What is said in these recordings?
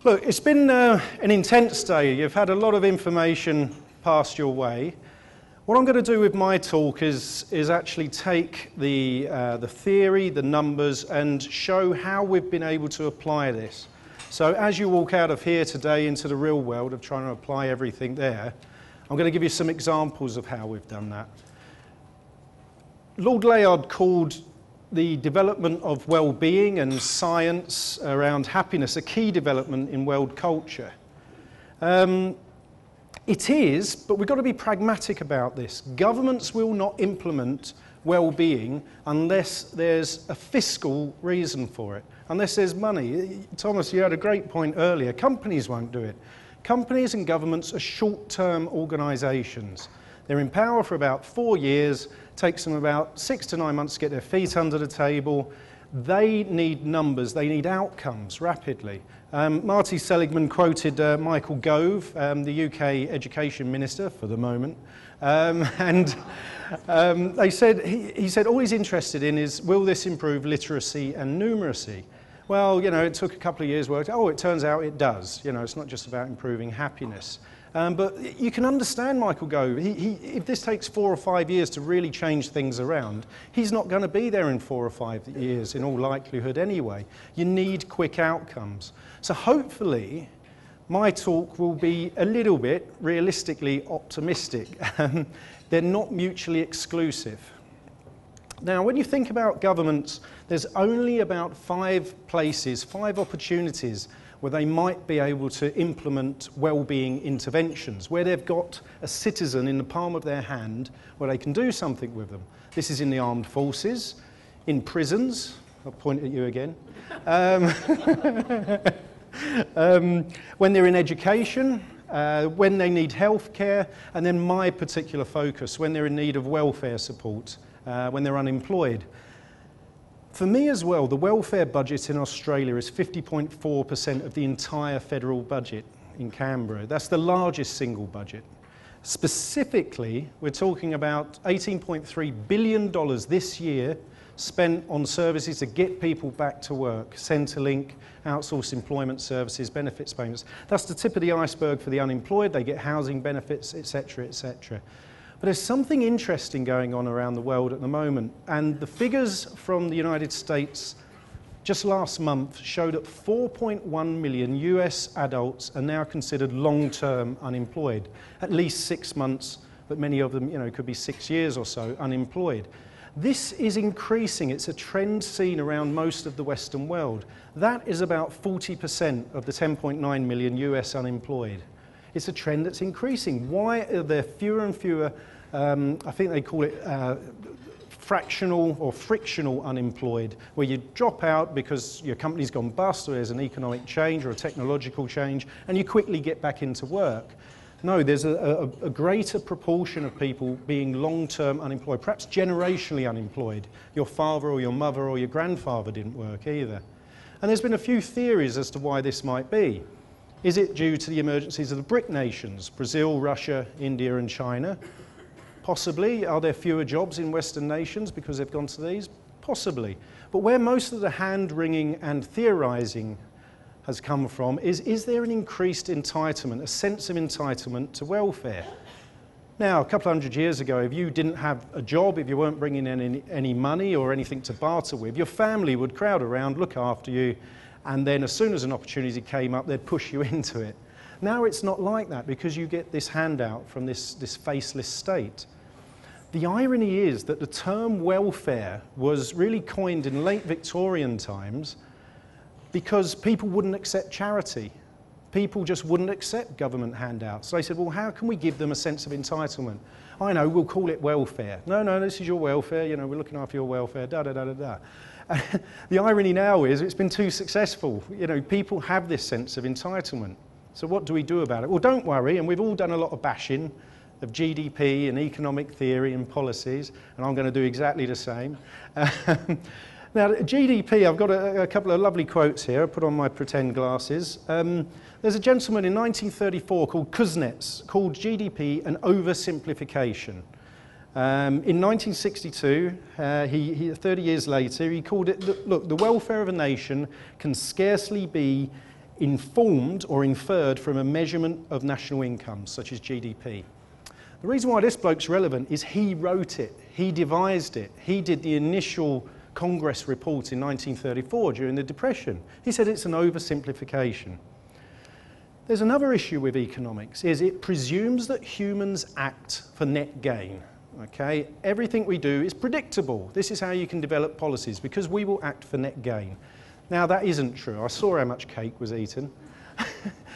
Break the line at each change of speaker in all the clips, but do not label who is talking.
Look, it's been an intense day. You've had a lot of information passed your way. What I'm going to do with my talk is actually take the theory, the numbers, and show how we've been able to apply this. So as you walk out of here today into the real world of trying to apply everything there, I'm going to give you some examples of how we've done that. Lord Layard called the development of well-being and science around happiness a key development in world culture. It is, but we've got to be pragmatic about this. Governments will not implement well-being unless there's a fiscal reason for it, unless there's money. Thomas, you had a great point earlier. Companies won't do it. Companies and governments are short-term organisations. They're in power for about 4 years, takes them about 6 to 9 months to get their feet under the table. They need numbers, they need outcomes rapidly. Marty Seligman quoted Michael Gove, the UK Education Minister for the moment, he said all he's interested in is, will this improve literacy and numeracy? Well, you know, it took a couple of years' work. Oh, it turns out it does. You know, it's not just about improving happiness. But you can understand Michael Gove. If this takes 4 or 5 years to really change things around, he's not going to be there in 4 or 5 years in all likelihood anyway. You need quick outcomes. So hopefully my talk will be a little bit realistically optimistic. They're not mutually exclusive. Now, when you think about governments, there's only about 5 places, 5 opportunities where they might be able to implement well-being interventions, where they've got a citizen in the palm of their hand where they can do something with them. This is in the armed forces, in prisons, I'll point at you again, when they're in education, when they need healthcare, and then my particular focus, when they're in need of welfare support, when they're unemployed. For me as well, the welfare budget in Australia is 50.4% of the entire federal budget in Canberra. That's the largest single budget. Specifically, we're talking about $18.3 billion this year spent on services to get people back to work, Centrelink, outsourced employment services, benefits payments. That's the tip of the iceberg for the unemployed. They get housing benefits, etc., etc. But there's something interesting going on around the world at the moment, and the figures from the United States just last month showed that 4.1 million US adults are now considered long-term unemployed, at least 6 months, but many of them, you know, could be 6 years or so unemployed. This is increasing. It's a trend seen around most of the Western world. That is about 40% of the 10.9 million US unemployed. It's a trend that's increasing. Why are there fewer and fewer, I think they call it fractional or frictional unemployed, where you drop out because your company's gone bust or there's an economic change or a technological change, and you quickly get back into work? No, there's a greater proportion of people being long-term unemployed, perhaps generationally unemployed. Your father or your mother or your grandfather didn't work either. And there's been a few theories as to why this might be. Is it due to the emergencies of the BRIC nations, Brazil, Russia, India and China? Possibly. Are there fewer jobs in Western nations because they've gone to these? Possibly. But where most of the hand-wringing and theorising has come from is there an increased entitlement, a sense of entitlement to welfare? Now, a couple of 100 years ago, if you didn't have a job, if you weren't bringing in any money or anything to barter with, your family would crowd around, look after you, and then as soon as an opportunity came up, they'd push you into it. Now it's not like that because you get this handout from this faceless state. The irony is that the term welfare was really coined in late Victorian times because people wouldn't accept charity. People just wouldn't accept government handouts. So they said, well, how can we give them a sense of entitlement? I know, we'll call it welfare. No, this is your welfare, you know, we're looking after your welfare, da-da-da-da-da. The irony now is it's been too successful. You know, people have this sense of entitlement. So what do we do about it? Well, don't worry, and we've all done a lot of bashing of GDP and economic theory and policies, and I'm going to do exactly the same. Now, GDP, I've got a couple of lovely quotes here. I put on my pretend glasses. There's a gentleman in 1934 called Kuznets called GDP an oversimplification. In 1962, 30 years later, he called it, look, the welfare of a nation can scarcely be informed or inferred from a measurement of national income, such as GDP. The reason why this bloke's relevant is he wrote it, he devised it, he did the initial Congress report in 1934 during the Depression. He said it's an oversimplification. There's another issue with economics, is it presumes that humans act for net gain. Okay? Everything we do is predictable. This is how you can develop policies, because we will act for net gain. Now that isn't true. I saw how much cake was eaten.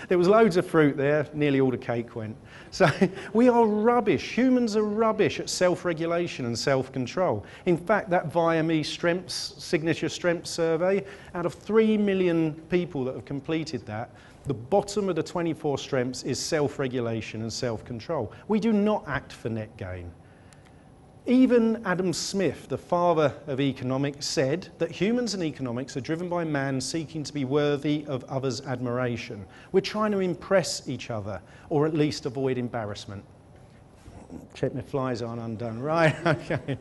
There was loads of fruit there, nearly all the cake went. So we are rubbish. Humans are rubbish at self-regulation and self-control. In fact, that VME signature strength survey, out of 3 million people that have completed that, the bottom of the 24 strengths is self-regulation and self-control. We do not act for net gain. Even Adam Smith, the father of economics, said that humans and economics are driven by man seeking to be worthy of others' admiration. We're trying to impress each other, or at least avoid embarrassment. Check my flies aren't undone. Right, okay.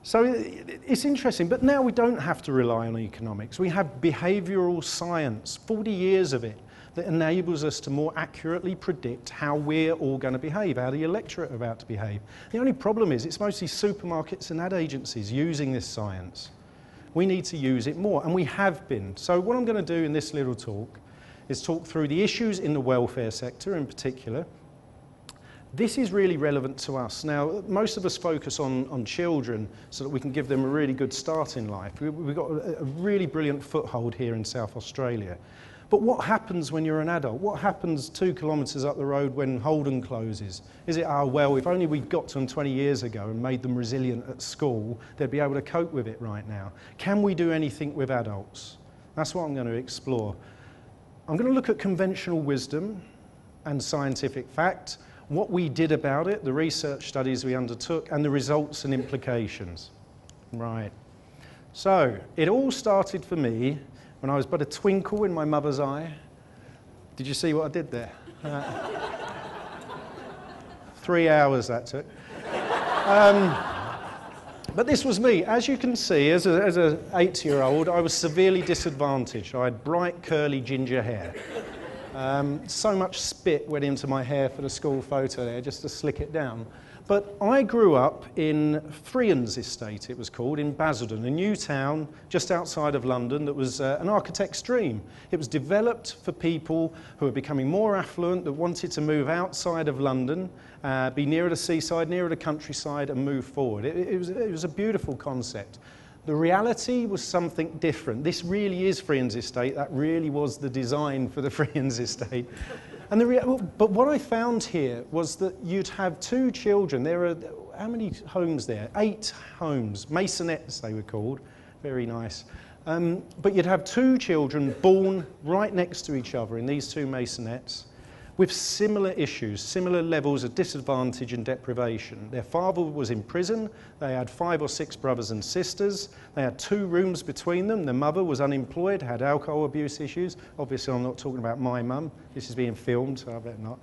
So it's interesting, but now we don't have to rely on economics. We have behavioural science, 40 years of it, that enables us to more accurately predict how we're all going to behave, how the electorate are about to behave. The only problem is it's mostly supermarkets and ad agencies using this science. We need to use it more, and we have been. So what I'm going to do in this little talk is talk through the issues in the welfare sector in particular. This is really relevant to us. Now, most of us focus on children so that we can give them a really good start in life. We've got a really brilliant foothold here in South Australia. But what happens when you're an adult? What happens 2 kilometres up the road when Holden closes? Is it, oh, well, if only we'd got to them 20 years ago and made them resilient at school, they'd be able to cope with it right now. Can we do anything with adults? That's what I'm going to explore. I'm going to look at conventional wisdom and scientific fact, what we did about it, the research studies we undertook, and the results and implications. Right. So, it all started for me when I was but a twinkle in my mother's eye. Did you see what I did there? 3 hours that took. But this was me. As you can see, as an 8-year-old, I was severely disadvantaged. I had bright, curly, ginger hair. So much spit went into my hair for the school photo there, just to slick it down. But I grew up in Frian's Estate, it was called, in Basildon, a new town just outside of London that was an architect's dream. It was developed for people who were becoming more affluent, that wanted to move outside of London, be nearer the seaside, nearer the countryside, and move forward. It was a beautiful concept. The reality was something different. This really is Frian's Estate. That really was the design for the Frian's Estate. And but what I found here was that you'd have 2 children. There are, how many homes there? 8 homes, masonettes they were called, very nice. But you'd have 2 children born right next to each other in these 2 masonettes with similar issues, similar levels of disadvantage and deprivation. Their father was in prison, they had 5 or 6 brothers and sisters, they had 2 rooms between them, their mother was unemployed, had alcohol abuse issues. Obviously I'm not talking about my mum, this is being filmed, so I better not.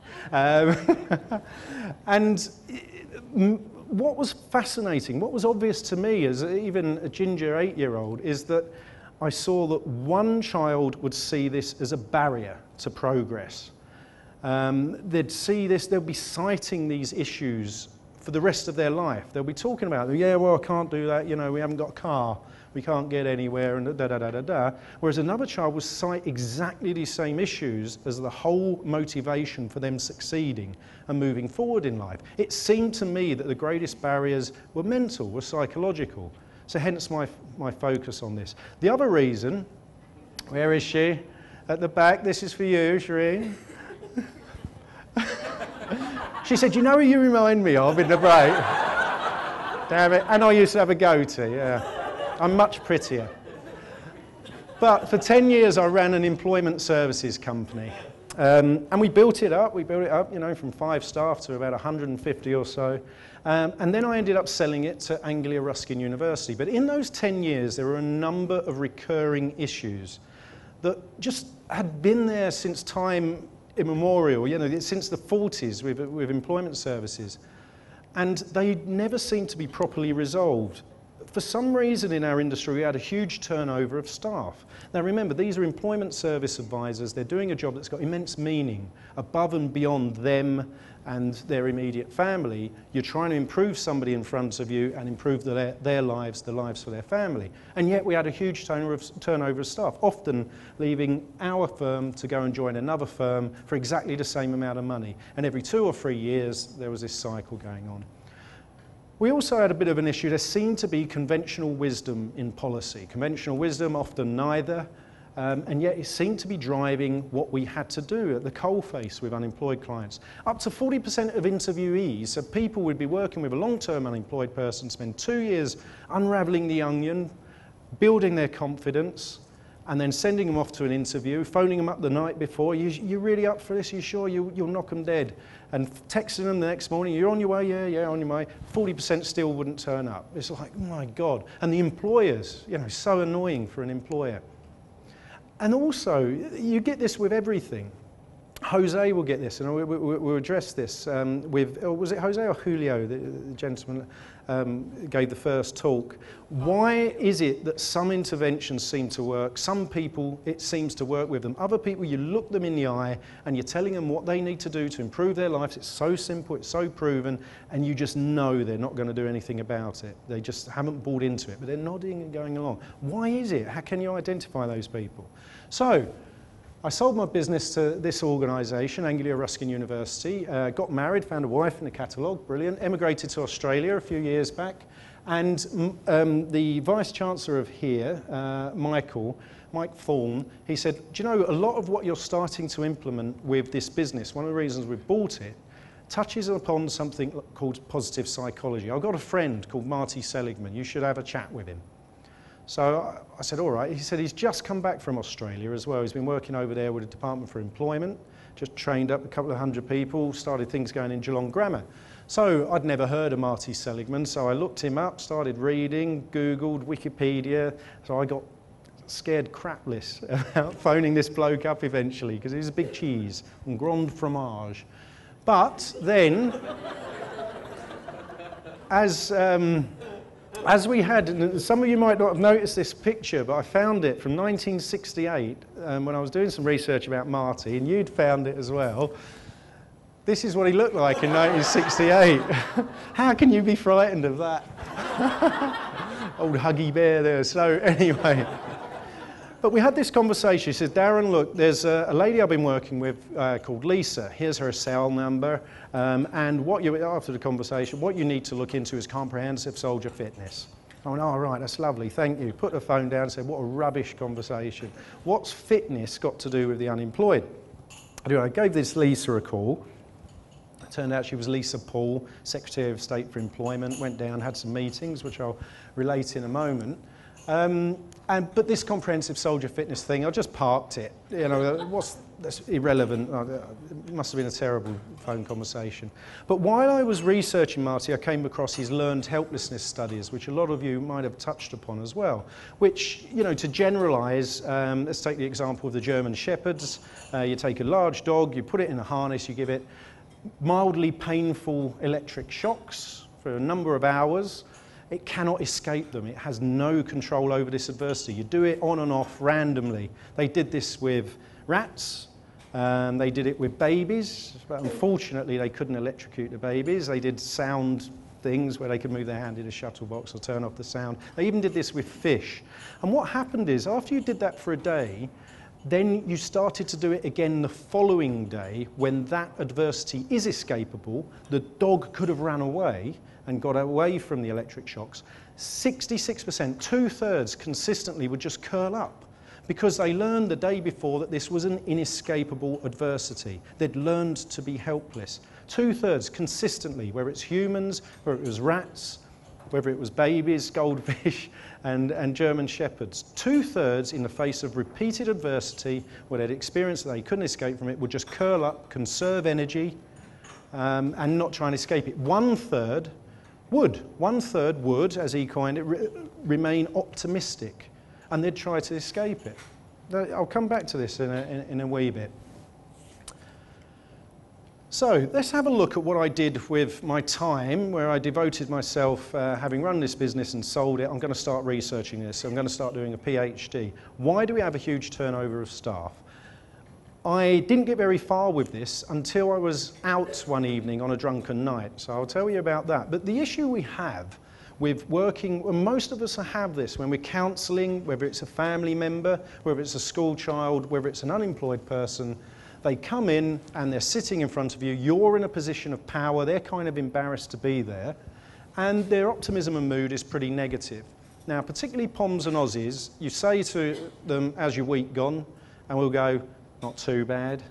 And what was fascinating, what was obvious to me as even a ginger 8-year-old, is that I saw that one child would see this as a barrier to progress. They'd see this, they'll be citing these issues for the rest of their life. They'll be talking about them, yeah, well, I can't do that, you know, we haven't got a car, we can't get anywhere, and da-da-da-da-da. Whereas another child will cite exactly these same issues as the whole motivation for them succeeding and moving forward in life. It seemed to me that the greatest barriers were mental, were psychological. So hence my focus on this. The other reason, where is she? At the back, this is for you, Shireen. She said, you know who you remind me of in the break? Damn it. And I used to have a goatee, yeah. I'm much prettier. But for 10 years I ran an employment services company. And we built it up, you know, from 5 staff to about 150 or so. And then I ended up selling it to Anglia Ruskin University. But in those 10 years there were a number of recurring issues that just had been there since time immemorial, you know, since the 40s with employment services, and they never seemed to be properly resolved. For some reason in our industry, we had a huge turnover of staff. Now remember, these are employment service advisors. They're doing a job that's got immense meaning above and beyond them and their immediate family. You're trying to improve somebody in front of you and improve their lives, the lives for their family. And yet we had a huge turnover of staff, often leaving our firm to go and join another firm for exactly the same amount of money. And every 2 or 3 years, there was this cycle going on. We also had a bit of an issue. There seemed to be conventional wisdom in policy. Conventional wisdom, often neither, and yet it seemed to be driving what we had to do at the coalface with unemployed clients. Up to 40% of interviewees, so people would be working with a long-term unemployed person, spend 2 years unravelling the onion, building their confidence, and then sending them off to an interview, phoning them up the night before, you really up for this, you sure? You'll knock them dead. And texting them the next morning, you're on your way, yeah, on your way. 40% still wouldn't turn up. It's like, oh my God. And the employers, so annoying for an employer. And also, you get this with everything. Jose will get this, and we'll address this with, was it Jose or Julio, the gentleman gave the first talk. Why is it that some interventions seem to work, some people it seems to work with them, other people you look them in the eye and you're telling them what they need to do to improve their lives, it's so simple, it's so proven, and you just know they're not going to do anything about it. They just haven't bought into it, but they're nodding and going along. Why is it? How can you identify those people? So, I sold my business to this organisation, Anglia Ruskin University, got married, found a wife in the catalogue, brilliant, emigrated to Australia a few years back, and the Vice-Chancellor of here, Mike Thorne, he said, do you know, a lot of what you're starting to implement with this business, one of the reasons we've bought it, touches upon something called positive psychology. I've got a friend called Marty Seligman, you should have a chat with him. So I said, all right. He said he's just come back from Australia as well. He's been working over there with the Department for Employment, just trained up a couple of hundred people, started things going in Geelong Grammar. So I'd never heard of Marty Seligman, so I looked him up, started reading, Googled, Wikipedia. So I got scared crapless about phoning this bloke up eventually, because he was a big cheese, and grand fromage. But then, as we had, some of you might not have noticed this picture, but I found it from 1968 when I was doing some research about Marty, and you'd found it as well. This is what he looked like in 1968. How can you be frightened of that? Old Huggy Bear there. So anyway, but we had this conversation. He said, Darren, look, there's a lady I've been working with called Lisa. Here's her cell number. And after the conversation, what you need to look into is comprehensive soldier fitness. I went, oh, right, that's lovely, thank you. Put the phone down and said, what a rubbish conversation. What's fitness got to do with the unemployed? Anyway, I gave this Lisa a call. It turned out she was Lisa Paul, Secretary of State for Employment, went down, had some meetings, which I'll relate in a moment. But this comprehensive soldier fitness thing, I just parked it. That's irrelevant. It must have been a terrible phone conversation. But while I was researching Marty, I came across his learned helplessness studies, which a lot of you might have touched upon as well. Which, to generalise, let's take the example of the German Shepherds. You take a large dog, you put it in a harness, you give it mildly painful electric shocks for a number of hours. It cannot escape them. It has no control over this adversity. You do it on and off randomly. They did this with rats. They did it with babies, but unfortunately they couldn't electrocute the babies. They did sound things where they could move their hand in a shuttle box or turn off the sound. They even did this with fish. And what happened is, after you did that for a day, then you started to do it again the following day when that adversity is escapable. The dog could have run away and got away from the electric shocks. 66%, 2/3 consistently would just curl up because they learned the day before that this was an inescapable adversity. They'd learned to be helpless. 2/3 consistently, whether it's humans, whether it was rats, whether it was babies, goldfish, and German Shepherds. 2/3 in the face of repeated adversity, where they'd experienced that they couldn't escape from it, would just curl up, conserve energy, and not try and escape it. 1/3 would, as he coined it, remain optimistic, and they'd try to escape it. I'll come back to this in a wee bit. So let's have a look at what I did with my time, where I devoted myself, having run this business and sold it. I'm going to start researching this. I'm going to start doing a PhD. Why do we have a huge turnover of staff? I didn't get very far with this until I was out one evening on a drunken night. So I'll tell you about that. But the issue we have with working, and most of us have this when we're counselling, whether it's a family member, whether it's a school child, whether it's an unemployed person, they come in and they're sitting in front of you, you're in a position of power, they're kind of embarrassed to be there, and their optimism and mood is pretty negative. Now, particularly Poms and Aussies, you say to them, "How's your week gone?" And we'll go, "Not too bad."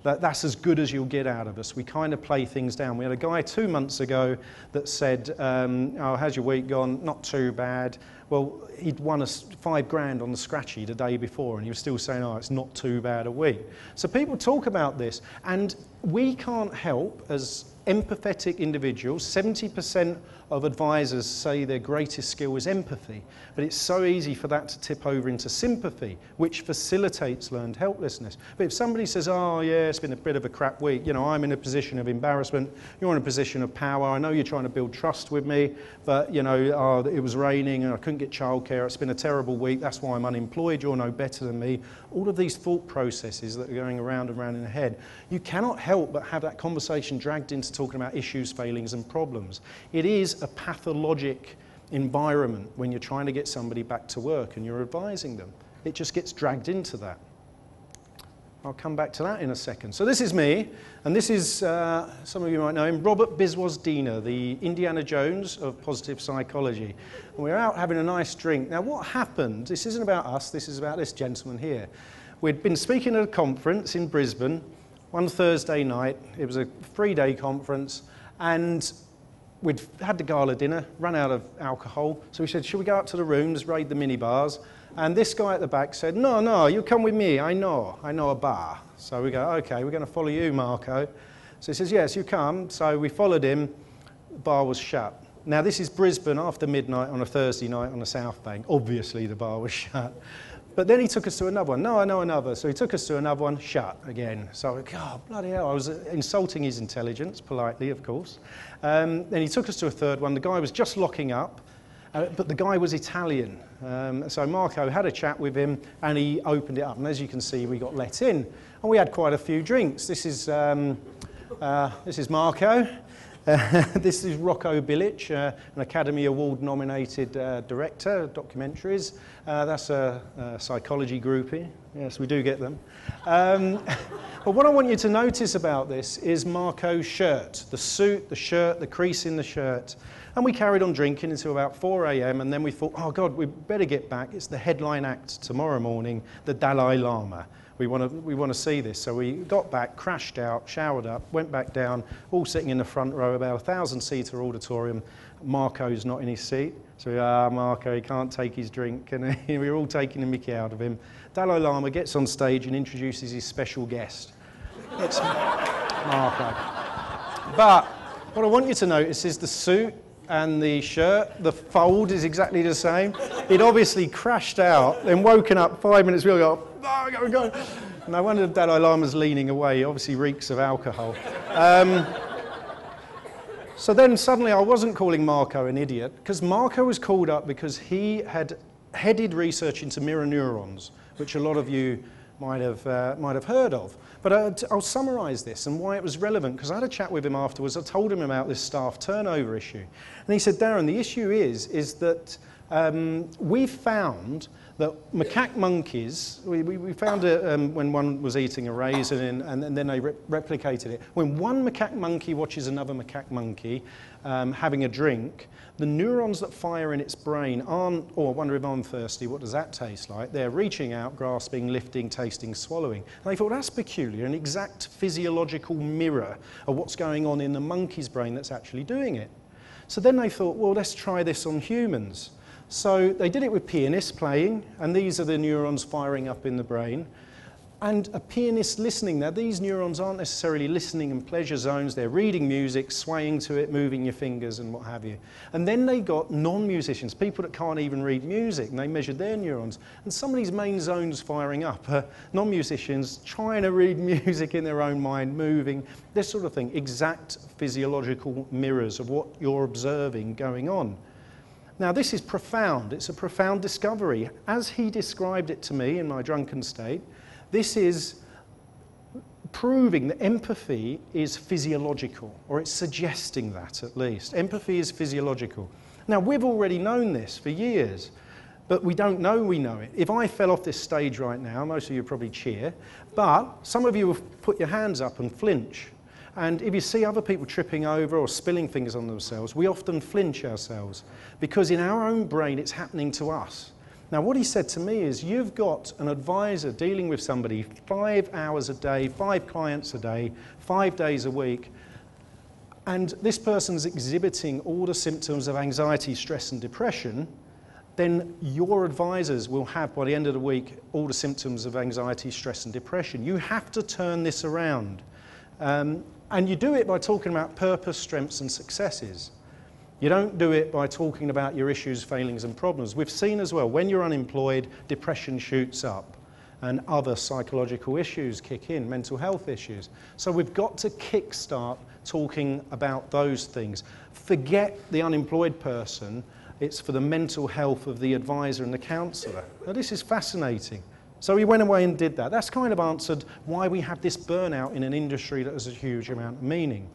That's as good as you'll get out of us. We kind of play things down. We had a guy 2 months ago that said, "Oh, how's your week gone?" "Not too bad." Well, he'd won us $5,000 on the scratchy the day before, and he was still saying, "Oh, it's not too bad a week." So people talk about this, and we can't help as empathetic individuals. 70% of advisors say their greatest skill is empathy, but it's so easy for that to tip over into sympathy, which facilitates learned helplessness. But if somebody says, "Oh yeah, it's been a bit of a crap week, you know, I'm in a position of embarrassment, you're in a position of power, I know you're trying to build trust with me, but you know, oh, it was raining and I couldn't get childcare, it's been a terrible week, that's why I'm unemployed, you're no better than me." All of these thought processes that are going around and around in the head, you cannot help but have that conversation dragged into talking about issues, failings and problems. It is a pathologic environment when you're trying to get somebody back to work and you're advising them. It just gets dragged into that. I'll come back to that in a second. So this is me, and this is, some of you might know him, Robert Biswas-Diener, the Indiana Jones of positive psychology. And we're out having a nice drink. Now what happened, this isn't about us, this is about this gentleman here. We'd been speaking at a conference in Brisbane one Thursday night. It was a 3-day conference, and we'd had the gala dinner, run out of alcohol, so we said, "Should we go up to the rooms, raid the minibars?" And this guy at the back said, No, you come with me, I know a bar." So we go, "Okay, we're going to follow you, Marco." So he says, "Yes, you come." So we followed him, the bar was shut. Now this is Brisbane after midnight on a Thursday night on the South Bank. Obviously the bar was shut. But then he took us to another one. "No, I know another." So he took us to another one, shut again. So, God, bloody hell, I was insulting his intelligence, politely, of course. Then he took us to a third one. The guy was just locking up, but the guy was Italian. So Marco had a chat with him, and he opened it up. And as you can see, we got let in. And we had quite a few drinks. This is Marco. This is Rocco Bilic, an Academy Award nominated director of documentaries. That's a psychology groupie. Yes, we do get them. But what I want you to notice about this is Marco's shirt, the suit, the shirt, the crease in the shirt. And we carried on drinking until about 4 a.m. and then we thought, "Oh God, we better get back. It's the headline act tomorrow morning, the Dalai Lama. We want to see this." So we got back, crashed out, showered up, went back down, all sitting in the front row, about a 1,000-seater auditorium. Marco's not in his seat. So Marco, he can't take his drink, and we were all taking the mickey out of him. Dalai Lama gets on stage and introduces his special guest. It's Marco. But what I want you to notice is the suit and the shirt, the fold is exactly the same. He'd obviously crashed out, then woken up 5 minutes ago, go. No wonder the Dalai Lama's leaning away. He obviously reeks of alcohol. So then suddenly I wasn't calling Marco an idiot, because Marco was called up because he had headed research into mirror neurons, which a lot of you might have heard of. But I'll summarise this and why it was relevant, because I had a chat with him afterwards. I told him about this staff turnover issue. And he said, "Darren, the issue is that we found that macaque monkeys, we found it when one was eating a raisin and then they replicated it. When one macaque monkey watches another macaque monkey having a drink, the neurons that fire in its brain aren't, "Oh, I wonder if I'm thirsty, what does that taste like?" They're reaching out, grasping, lifting, tasting, swallowing. And they thought, that's peculiar, an exact physiological mirror of what's going on in the monkey's brain that's actually doing it. So then they thought, well, let's try this on humans. So they did it with pianists playing, and these are the neurons firing up in the brain. And a pianist listening. Now, these neurons aren't necessarily listening in pleasure zones. They're reading music, swaying to it, moving your fingers and what have you. And then they got non-musicians, people that can't even read music, and they measured their neurons. And some of these main zones firing up, non-musicians trying to read music in their own mind, moving, this sort of thing. Exact physiological mirrors of what you're observing going on. Now, this is profound. It's a profound discovery. As he described it to me in my drunken state, this is proving that empathy is physiological, or it's suggesting that at least. Empathy is physiological. Now, we've already known this for years, but we don't know we know it. If I fell off this stage right now, most of you would probably cheer, but some of you will put your hands up and flinch. And if you see other people tripping over or spilling things on themselves, we often flinch ourselves, because in our own brain it's happening to us. Now, what he said to me is, you've got an advisor dealing with somebody 5 hours a day, 5 clients a day, 5 days a week, and this person's exhibiting all the symptoms of anxiety, stress and depression, then your advisors will have, by the end of the week, all the symptoms of anxiety, stress and depression. You have to turn this around. And you do it by talking about purpose, strengths and successes. You don't do it by talking about your issues, failings and problems. We've seen as well, when you're unemployed, depression shoots up and other psychological issues kick in, mental health issues. So we've got to kickstart talking about those things. Forget the unemployed person. It's for the mental health of the advisor and the counsellor. Now, this is fascinating. So he went away and did that. That's kind of answered why we have this burnout in an industry that has a huge amount of meaning.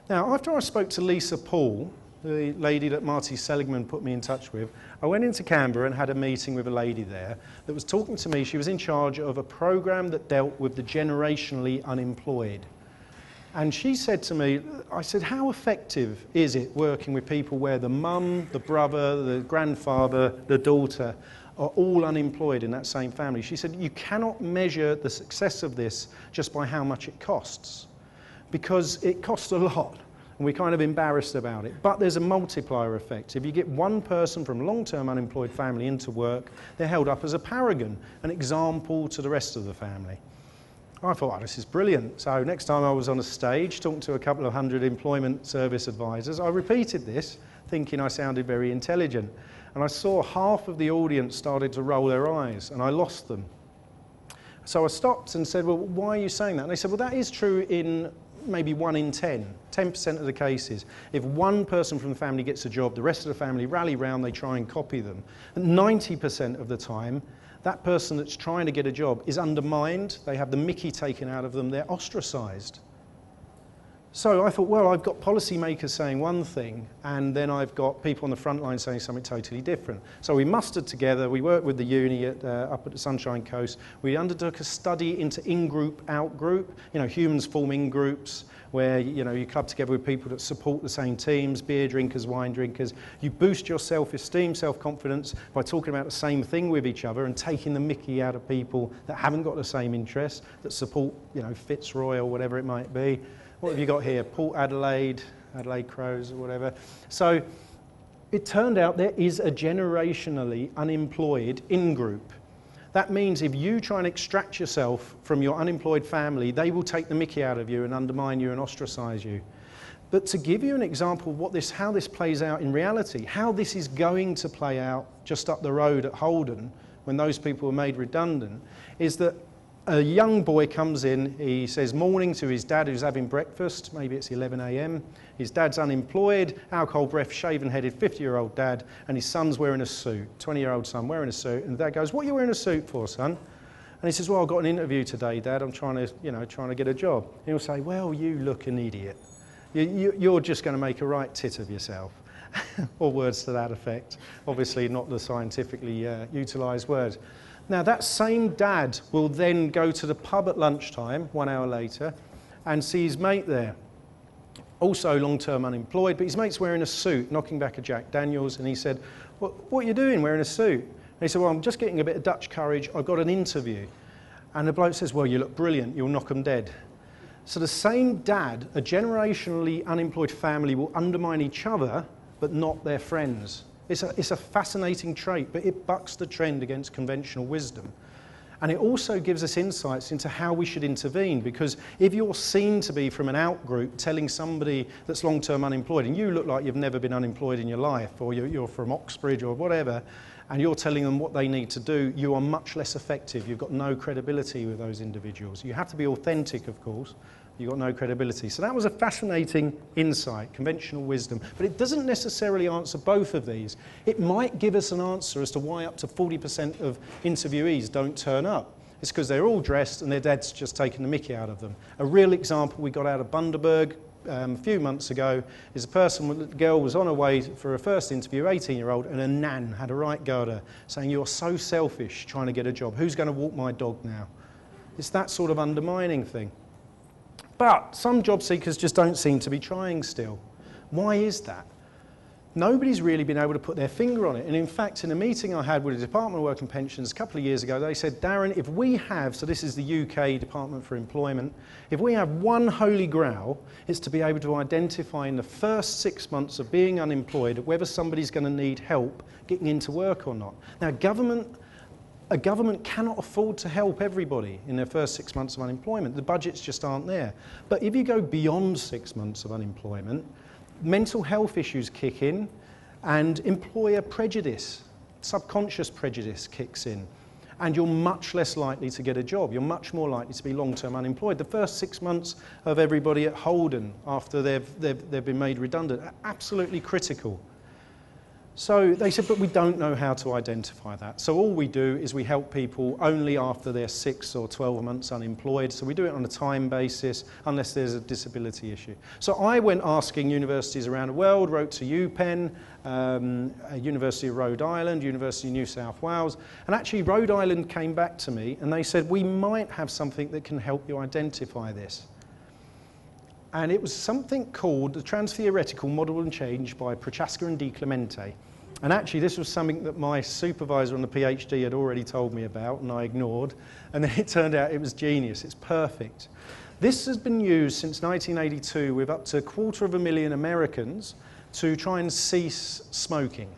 Now, after I spoke to Lisa Paul, the lady that Marty Seligman put me in touch with, I went into Canberra and had a meeting with a lady there that was talking to me. She was in charge of a program that dealt with the generationally unemployed. And she said to me, I said, how effective is it working with people where the mum, the brother, the grandfather, the daughter are all unemployed in that same family? She said, you cannot measure the success of this just by how much it costs, because it costs a lot. And we're kind of embarrassed about it. But there's a multiplier effect. If you get one person from a long-term unemployed family into work, they're held up as a paragon, an example to the rest of the family. I thought, oh, this is brilliant. So next time I was on a stage talking to a couple of hundred employment service advisors, I repeated this, thinking I sounded very intelligent. And I saw half of the audience started to roll their eyes, and I lost them. So I stopped and said, well, why are you saying that? And they said, well, that is true in maybe 1 in 10% of the cases. If one person from the family gets a job, the rest of the family rally round, they try and copy them. And 90% of the time, that person that's trying to get a job is undermined, they have the mickey taken out of them, they're ostracised. So I thought, well, I've got policymakers saying one thing, and then I've got people on the front line saying something totally different. So we mustered together, we worked with the uni up at the Sunshine Coast. We undertook a study into in-group, out-group. You know, humans form in-groups where, you know, you club together with people that support the same teams, beer drinkers, wine drinkers. You boost your self-esteem, self-confidence by talking about the same thing with each other and taking the mickey out of people that haven't got the same interests, that support, you know, Fitzroy or whatever it might be. What have you got here? Port Adelaide, Adelaide Crows or whatever. So it turned out there is a generationally unemployed in-group. That means if you try and extract yourself from your unemployed family, they will take the mickey out of you and undermine you and ostracise you. But to give you an example of what how this plays out in reality, how this is going to play out just up the road at Holden when those people were made redundant, is that a young boy comes in, he says morning to his dad who's having breakfast, maybe it's 11 a.m. His dad's unemployed, alcohol breath, shaven-headed, 50-year-old dad, and his son's wearing a suit, 20-year-old son wearing a suit, and dad goes, what are you wearing a suit for, son? And he says, well, I've got an interview today, Dad, I'm trying to get a job. And he'll say, well, you look an idiot. You're just going to make a right tit of yourself. Or words to that effect. Obviously not the scientifically utilised words. Now, that same dad will then go to the pub at lunchtime, 1 hour later, and see his mate there, also long-term unemployed, but his mate's wearing a suit, knocking back a Jack Daniels, and he said, what are you doing wearing a suit? And he said, well, I'm just getting a bit of Dutch courage, I've got an interview. And the bloke says, well, you look brilliant, you'll knock them dead. So the same dad, a generationally unemployed family, will undermine each other, but not their friends. It's a fascinating trait, but it bucks the trend against conventional wisdom. And it also gives us insights into how we should intervene, because if you're seen to be from an out group telling somebody that's long-term unemployed, and you look like you've never been unemployed in your life, or you're from Oxbridge or whatever, and you're telling them what they need to do, you are much less effective. You've got no credibility with those individuals. You have to be authentic, of course. You've got no credibility. So that was a fascinating insight, conventional wisdom. But it doesn't necessarily answer both of these. It might give us an answer as to why up to 40% of interviewees don't turn up. It's because they're all dressed and their dad's just taken the mickey out of them. A real example we got out of Bundaberg a few months ago is a girl was on her way for her first interview, 18-year-old, and her nan had a right go at her, saying, "You're so selfish trying to get a job. Who's going to walk my dog now?" It's that sort of undermining thing. But some job seekers just don't seem to be trying still. Why is that? Nobody's really been able to put their finger on it. And in fact, in a meeting I had with the Department of Work and Pensions a couple of years ago, they said, "Darren, if we have," so this is the UK Department for Employment, "if we have one holy grail, it's to be able to identify in the first 6 months of being unemployed whether somebody's going to need help getting into work or not." Now, a government cannot afford to help everybody in their first 6 months of unemployment. The budgets just aren't there. But if you go beyond 6 months of unemployment, mental health issues kick in and employer prejudice, subconscious prejudice kicks in. And you're much less likely to get a job. You're much more likely to be long-term unemployed. The first 6 months of everybody at Holden after they've been made redundant are absolutely critical. So they said, but we don't know how to identify that. So all we do is we help people only after they're 6 or 12 months unemployed. So we do it on a time basis unless there's a disability issue. So I went asking universities around the world, wrote to UPenn, University of Rhode Island, University of New South Wales. And actually Rhode Island came back to me and they said, we might have something that can help you identify this. And it was something called the Trans-Theoretical Model and Change by Prochaska and Di Clemente. And actually this was something that my supervisor on the PhD had already told me about and I ignored. And then it turned out it was genius, it's perfect. This has been used since 1982 with up to 250,000 Americans to try and cease smoking.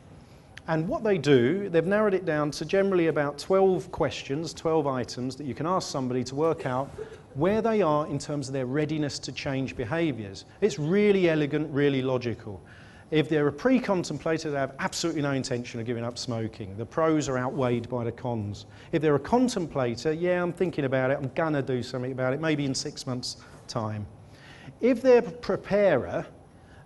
And what they do, they've narrowed it down to generally about 12 questions, 12 items that you can ask somebody to work out where they are in terms of their readiness to change behaviours. It's really elegant, really logical. If they're a pre-contemplator, they have absolutely no intention of giving up smoking. The pros are outweighed by the cons. If they're a contemplator, yeah, I'm thinking about it, I'm gonna do something about it, maybe in 6 months' time. If they're a preparer,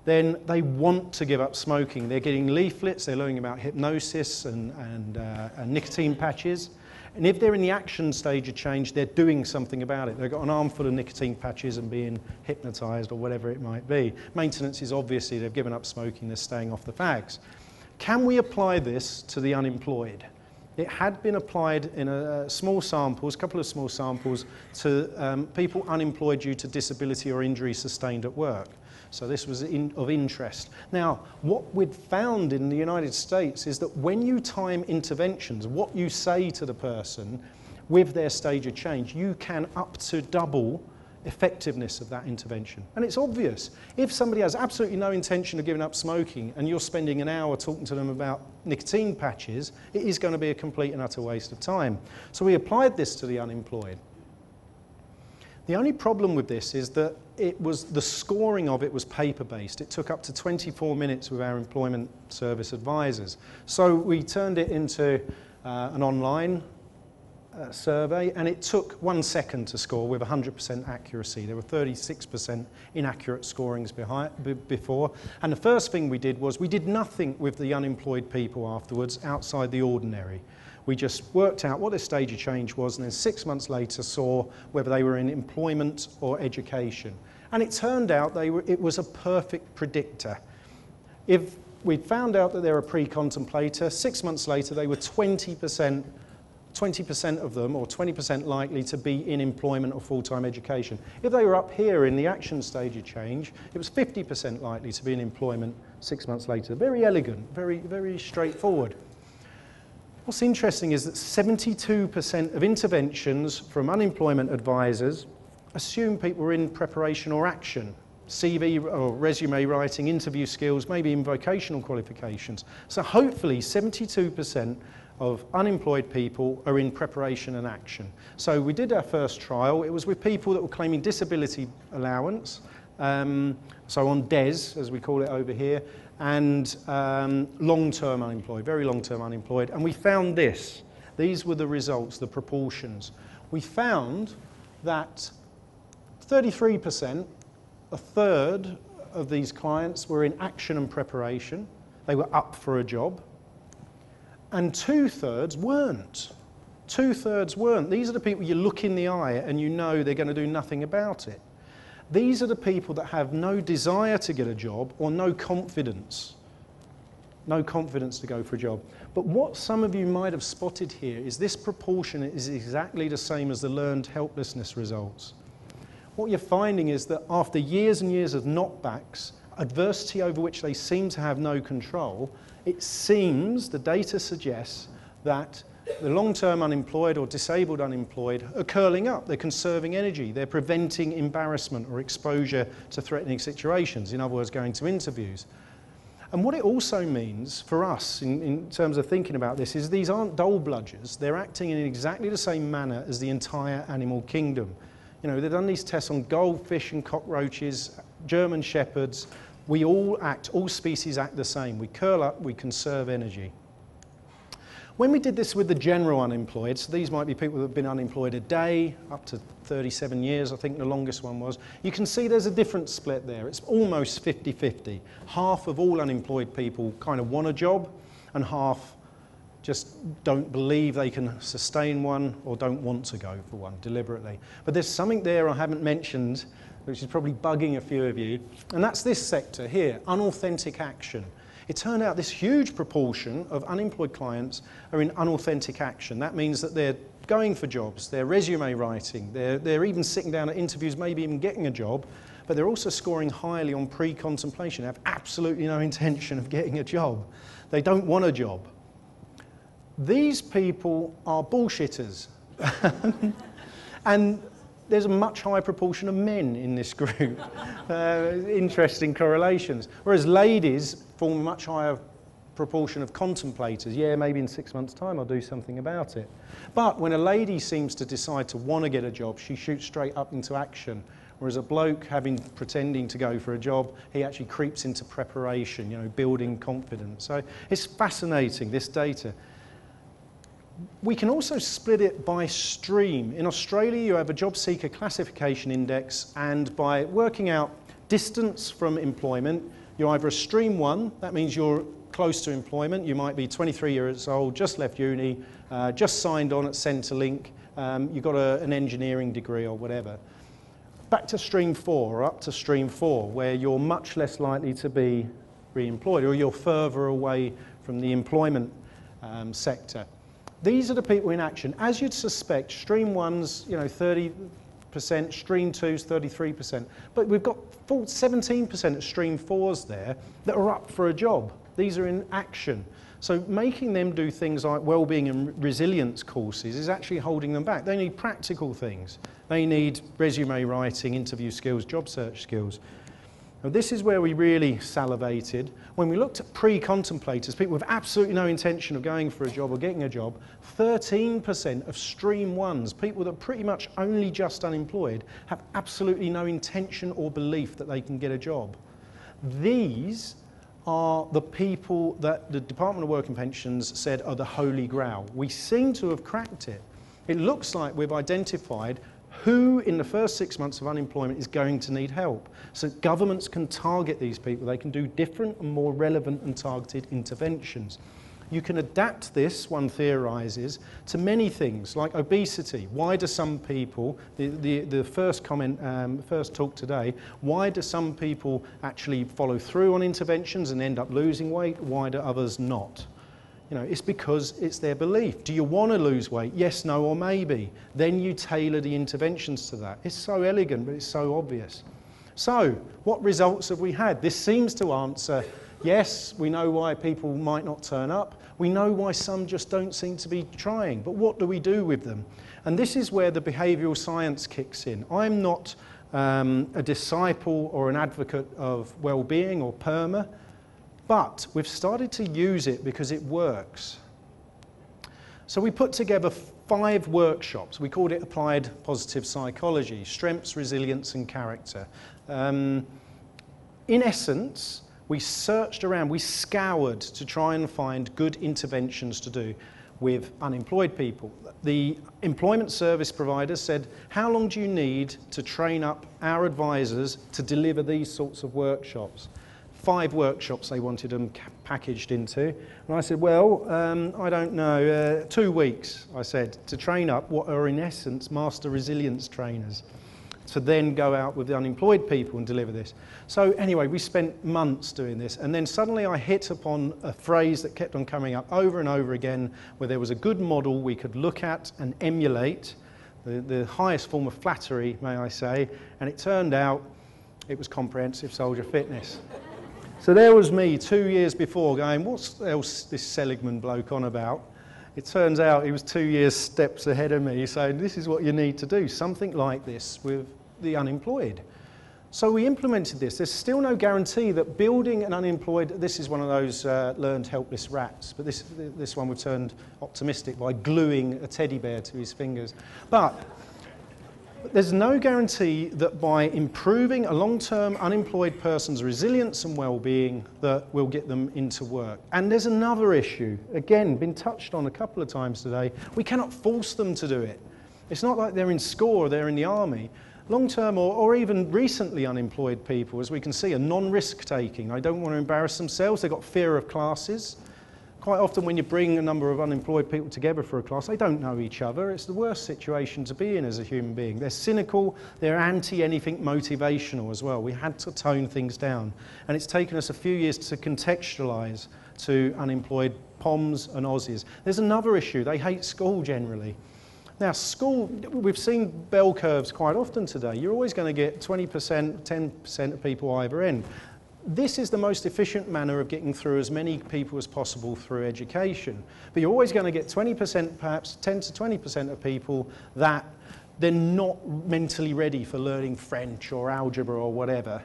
then they want to give up smoking. They're getting leaflets, they're learning about hypnosis and nicotine patches. And if they're in the action stage of change, they're doing something about it. They've got an armful of nicotine patches and being hypnotised or whatever it might be. Maintenance is obviously they've given up smoking, they're staying off the fags. Can we apply this to the unemployed? It had been applied in a couple of small samples to people unemployed due to disability or injury sustained at work. So this was of interest. Now, what we'd found in the United States is that when you time interventions, what you say to the person with their stage of change, you can up to double effectiveness of that intervention. And it's obvious. If somebody has absolutely no intention of giving up smoking and you're spending an hour talking to them about nicotine patches, it is going to be a complete and utter waste of time. So we applied this to the unemployed. The only problem with this is that the scoring of it was paper-based. It took up to 24 minutes with our employment service advisors. So we turned it into an online survey, and it took 1 second to score with 100% accuracy. There were 36% inaccurate scorings before. And the first thing we did was we did nothing with the unemployed people afterwards outside the ordinary. We just worked out what their stage of change was and then 6 months later saw whether they were in employment or education. And it turned out it was a perfect predictor. If we found out that they're a pre-contemplator, 6 months later they were 20% of them, or 20% likely to be in employment or full-time education. If they were up here in the action stage of change, it was 50% likely to be in employment 6 months later. Very elegant, very, very straightforward. What's interesting is that 72% of interventions from unemployment advisors assume people were in preparation or action, CV or resume writing, interview skills, maybe in vocational qualifications. So hopefully 72% of unemployed people are in preparation and action. So we did our first trial. It was with people that were claiming disability allowance, so on DES, as we call it over here, and long-term unemployed, very long-term unemployed. And we found this. These were the results, the proportions. We found that 33%, a third of these clients were in action and preparation. They were up for a job. And 2/3 weren't. 2/3 weren't. These are the people you look in the eye and you know they're going to do nothing about it. These are the people that have no desire to get a job or no confidence. No confidence to go for a job. But what some of you might have spotted here is this proportion is exactly the same as the learned helplessness results. What you're finding is that after years and years of knockbacks, adversity over which they seem to have no control, it seems, the data suggests, that the long-term unemployed or disabled unemployed are curling up. They're conserving energy. They're preventing embarrassment or exposure to threatening situations. In other words, going to interviews. And what it also means for us in terms of thinking about this is these aren't dull bludgers. They're acting in exactly the same manner as the entire animal kingdom. You know, they've done these tests on goldfish and cockroaches, German shepherds. We all act, all species act the same. We curl up, we conserve energy. When we did this with the general unemployed, so these might be people that have been unemployed a day, up to 37 years, I think the longest one was, you can see there's a different split there. It's almost 50-50. Half of all unemployed people kind of want a job, and half just don't believe they can sustain one or don't want to go for one deliberately. But there's something there I haven't mentioned, which is probably bugging a few of you, and that's this sector here, unauthentic action. It turned out this huge proportion of unemployed clients are in unauthentic action. That means that they're going for jobs, they're resume writing, they're even sitting down at interviews, maybe even getting a job, but they're also scoring highly on pre-contemplation. They have absolutely no intention of getting a job. They don't want a job. These people are bullshitters. And there's a much higher proportion of men in this group. Interesting correlations. Whereas ladies form a much higher proportion of contemplators. Yeah, maybe in 6 months' time I'll do something about it. But when a lady seems to decide to want to get a job, she shoots straight up into action. Whereas a bloke pretending to go for a job, he actually creeps into preparation, you know, building confidence. So it's fascinating, this data. We can also split it by stream. In Australia, you have a job seeker classification index, and by working out distance from employment, you're either a stream 1, that means you're close to employment. You might be 23 years old, just left uni, just signed on at Centrelink, you've got an engineering degree or whatever. Back to stream 4, or up to stream 4, where you're much less likely to be re-employed, or you're further away from the employment sector. These are the people in action. As you'd suspect, stream 1's, you know, 30%, stream 2's 33%. But we've got 17% of stream 4's there that are up for a job. These are in action. So making them do things like wellbeing and resilience courses is actually holding them back. They need practical things. They need resume writing, interview skills, job search skills. Now, this is where we really salivated. When we looked at pre-contemplators, people with absolutely no intention of going for a job or getting a job, 13% of stream 1s, people that are pretty much only just unemployed, have absolutely no intention or belief that they can get a job. These are the people that the Department of Work and Pensions said are the holy grail. We seem to have cracked it. It looks like we've identified who in the first 6 months of unemployment is going to need help. So governments can target these people. They can do different and more relevant and targeted interventions. You can adapt this, one theorises, to many things like obesity. Why do some people, the first comment, first talk today, why do some people actually follow through on interventions and end up losing weight? Why do others not? You know, it's because it's their belief. Do you want to lose weight? Yes, no, or maybe. Then you tailor the interventions to that. It's so elegant, but it's so obvious. So, what results have we had? This seems to answer, yes, we know why people might not turn up. We know why some just don't seem to be trying. But what do we do with them? And this is where the behavioural science kicks in. I'm not a disciple or an advocate of well-being or PERMA, but we've started to use it because it works. So we put together 5 workshops. We called it Applied Positive Psychology, Strengths, Resilience and Character. In essence, we searched around, we scoured to try and find good interventions to do with unemployed people. The employment service providers said, how long do you need to train up our advisors to deliver these sorts of workshops? 5 workshops they wanted them packaged into. And I said, well, I don't know, 2 weeks, I said, to train up what are in essence master resilience trainers, to then go out with the unemployed people and deliver this. So anyway, we spent months doing this, and then suddenly I hit upon a phrase that kept on coming up over and over again, where there was a good model we could look at and emulate, the highest form of flattery, may I say, and it turned out it was comprehensive soldier fitness. So there was me 2 years before going, what's else this Seligman bloke on about? It turns out he was 2 years steps ahead of me, saying this is what you need to do, something like this with the unemployed. So we implemented this. There's still no guarantee that building an unemployed, this is one of those learned helpless rats, but this one we've turned optimistic by gluing a teddy bear to his fingers. But there's no guarantee that by improving a long-term unemployed person's resilience and well-being that we'll get them into work. And there's another issue, again, been touched on a couple of times today. We cannot force them to do it. It's not like they're in school or they're in the army. Long-term or even recently unemployed people, as we can see, are non-risk taking. They don't want to embarrass themselves. They've got fear of classes. Quite often when you bring a number of unemployed people together for a class, they don't know each other. It's the worst situation to be in as a human being. They're cynical, they're anti-anything motivational as well. We had to tone things down. And it's taken us a few years to contextualise to unemployed POMs and Aussies. There's another issue. They hate school generally. Now, school, we've seen bell curves quite often today. You're always going to get 20%, 10% of people either end. This is the most efficient manner of getting through as many people as possible through education. But you're always going to get 20%, perhaps 10 to 20% of people that they're not mentally ready for learning French or algebra or whatever.